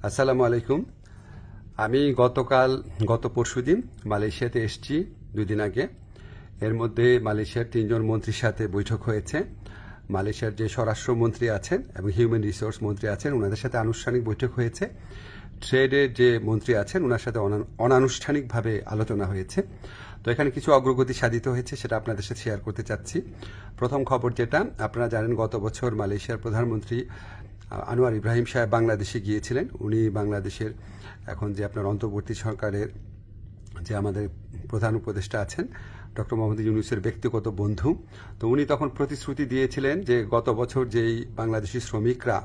আসসালামু আলাইকুম। আমি গত পরশুদিন মালয়েশিয়াতে এসেছি 2 দিন আগে। এর মধ্যে মালয়েশিয়ার 3 জন মন্ত্রীর সাথে বৈঠক হয়েছে। মালয়েশিয়ার যে স্বরাষ্ট্রমন্ত্রী আছেন এবং হিউম্যান রিসোর্স মন্ত্রী আছেন ওনাদের সাথে আনুষ্ঠানিক বৈঠক হয়েছে। ট্রেডের যে মন্ত্রী আছেন ওনার সাথে অনানুষ্ঠানিকভাবে আলোচনা হয়েছে। তো এখানে কিছু অগ্রগতি সাধিত হয়েছে, সেটা আপনাদের সাথে শেয়ার করতে চাচ্ছি। প্রথম খবর যেটা আপনারা জানেন, গত বছর মালয়েশিয়ার প্রধানমন্ত্রী আনোয়ার ইব্রাহিম সাহেব বাংলাদেশে গিয়েছিলেন। উনি বাংলাদেশের এখন যে আপনার অন্তর্বর্তী সরকারের যে আমাদের প্রধান উপদেষ্টা আছেন ডক্টর মোহাম্মদ ইউনূসের ব্যক্তিগত বন্ধু। তো উনি তখন প্রতিশ্রুতি দিয়েছিলেন যে গত বছর যেই বাংলাদেশি শ্রমিকরা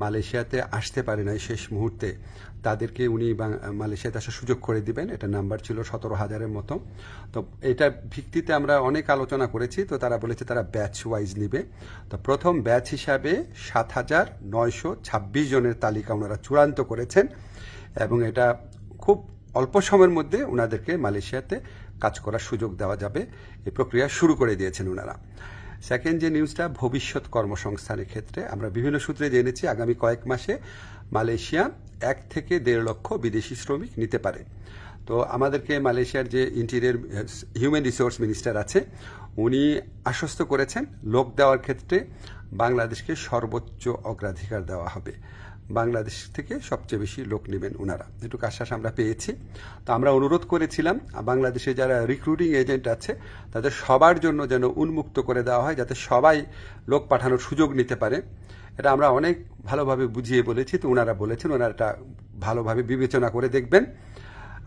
মালয়েশিয়াতে আসতে পারে নাই শেষ মুহূর্তে, তাদেরকে উনি মালয়েশিয়াতে আসার সুযোগ করে দিবেন। এটা নাম্বার ছিল 17,000-এর মতো। তো এটার ভিত্তিতে আমরা অনেক আলোচনা করেছি। তো তারা বলেছে তারা ব্যাচ ওয়াইজ নিবে। তো প্রথম ব্যাচ হিসাবে 7,926 জনের তালিকা ওনারা চূড়ান্ত করেছেন এবং এটা খুব অল্প সময়ের মধ্যে ওনাদেরকে মালয়েশিয়াতে কাজ করার সুযোগ দেওয়া যাবে, এই প্রক্রিয়া শুরু করে দিয়েছেন ওনারা। সেকেন্ড যে নিউজটা, ভবিষ্যৎ কর্মসংস্থানের ক্ষেত্রে আমরা বিভিন্ন সূত্রে জেনেছি আগামী কয়েক মাসে মালয়েশিয়া 1 থেকে 1.5 লক্ষ বিদেশি শ্রমিক নিতে পারে। তো আমাদেরকে মালয়েশিয়ার যে ইন্টেরিয়র হিউম্যান রিসোর্স মিনিস্টার আছে উনি আশ্বস্ত করেছেন লোক দেওয়ার ক্ষেত্রে বাংলাদেশকে সর্বোচ্চ অগ্রাধিকার দেওয়া হবে। বাংলাদেশ থেকে সবচেয়ে বেশি লোক নেবেন ওনারা, এটুকু আশ্বাস আমরা পেয়েছি। তো আমরা অনুরোধ করেছিলাম বাংলাদেশে যারা রিক্রুটিং এজেন্ট আছে তাদের সবার জন্য যেন উন্মুক্ত করে দেওয়া হয়, যাতে সবাই লোক পাঠানোর সুযোগ নিতে পারে। এটা আমরা অনেক ভালোভাবে বুঝিয়ে বলেছি। তো ওনারা বলেছেন ওনারা এটা ভালোভাবে বিবেচনা করে দেখবেন,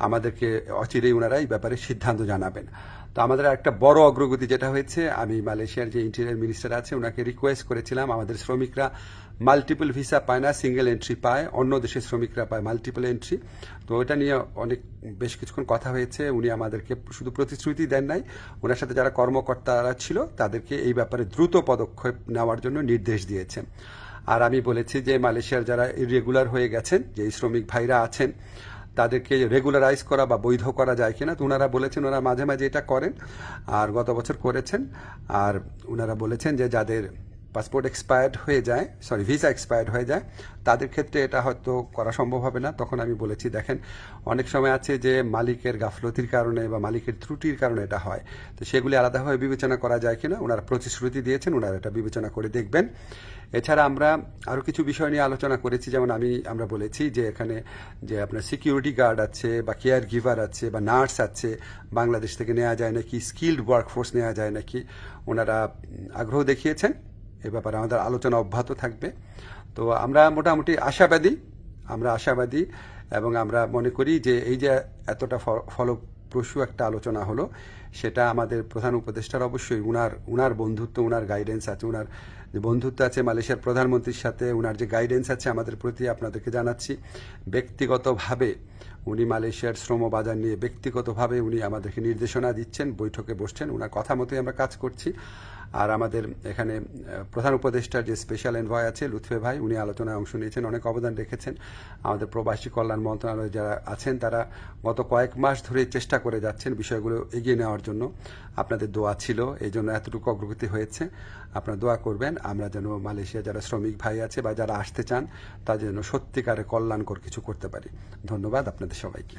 আমাদেরকে অচিরেই ওনারা এই ব্যাপারে সিদ্ধান্ত জানাবেন। তো আমাদের একটা বড় অগ্রগতি যেটা হয়েছে, আমি মালয়েশিয়ার যে ইন্টেরিয়র মিনিস্টার আছে ওনাকে রিকোয়েস্ট করেছিলাম, আমাদের শ্রমিকরা মাল্টিপল ভিসা পায় না, সিঙ্গেল এন্ট্রি পায়, অন্য দেশের শ্রমিকরা পায় মাল্টিপল এন্ট্রি। তো এটা নিয়ে বেশ কিছুক্ষণ কথা হয়েছে। উনি আমাদেরকে শুধু প্রতিশ্রুতি দেন নাই, ওনার সাথে যারা কর্মকর্তারা ছিল তাদেরকে এই ব্যাপারে দ্রুত পদক্ষেপ নেওয়ার জন্য নির্দেশ দিয়েছেন। আর আমি বলেছি যে মালয়েশিয়ার যারা ইরেগুলার হয়ে গেছেন, যে শ্রমিক ভাইরা আছেন তাদেরকে রেগুলারাইজ করা বা বৈধ করা যায় কিনা। তো ওনারা বলেছেন ওনারা মাঝে মাঝে এটা করেন, আর গত বছর করেছেন। আর ওনারা বলেছেন যে যাদের পাসপোর্ট এক্সপায়ার্ড হয়ে যায়, ভিসা এক্সপায়ার্ড হয়ে যায়, তাদের ক্ষেত্রে এটা হয়তো করা সম্ভব হবে না। তখন আমি বলেছি দেখেন অনেক সময় আছে যে মালিকের গাফলতির কারণে বা মালিকের ত্রুটির কারণে এটা হয়, তো সেগুলি আলাদাভাবে বিবেচনা করা যায় কিনা ওনারা প্রতিশ্রুতি দিয়েছেন, ওনারা এটা বিবেচনা করে দেখবেন। এছাড়া আমরা আরও কিছু বিষয় নিয়ে আলোচনা করেছি, যেমন আমরা বলেছি যে এখানে যে আপনার সিকিউরিটি গার্ড আছে বা কেয়ার গিভার আছে বা নার্স আছে, বাংলাদেশ থেকে নেওয়া যায় নাকি, স্কিল্ড ওয়ার্কফোর্স নেওয়া যায় নাকি। ওনারা আগ্রহ দেখিয়েছেন, এ ব্যাপারে আমাদের আলোচনা অব্যাহত থাকবে। তো আমরা মোটামুটি আশাবাদী এবং আমরা মনে করি যে এই যে এতটা ফলপ্রসূ একটা আলোচনা হলো, সেটা আমাদের প্রধান উপদেষ্টার অবশ্যই উনার বন্ধুত্ব, উনার গাইডেন্স আছে, উনার যে বন্ধুত্ব আছে মালয়েশিয়ার প্রধানমন্ত্রীর সাথে, উনার যে গাইডেন্স আছে আমাদের প্রতি আপনাদেরকে জানাচ্ছি। ব্যক্তিগতভাবে উনি মালয়েশিয়ার শ্রম বাজার নিয়ে ব্যক্তিগতভাবে উনি আমাদেরকে নির্দেশনা দিচ্ছেন, বৈঠকে বসছেন, ওনার কথা মতোই আমরা কাজ করছি। আর আমাদের এখানে প্রধান উপদেষ্টার যে স্পেশাল এনভয় আছে লুৎফে ভাই, উনি আলোচনায় অংশ নিয়েছেন, অনেক অবদান রেখেছেন। আমাদের প্রবাসী কল্যাণ মন্ত্রণালয়ে যারা আছেন তারা গত কয়েক মাস ধরে চেষ্টা করে যাচ্ছেন বিষয়গুলো এগিয়ে নেওয়ার জন্য। আপনাদের দোয়া ছিল, এই জন্য এতটুকু অগ্রগতি হয়েছে। আপনারা দোয়া করবেন আমরা যেন মালয়েশিয়া যারা শ্রমিক ভাই আছে বা যারা আসতে চান তাদের যেন সত্যিকারে কল্যাণকর কিছু করতে পারি। ধন্যবাদ আপনাদের সবাইকে।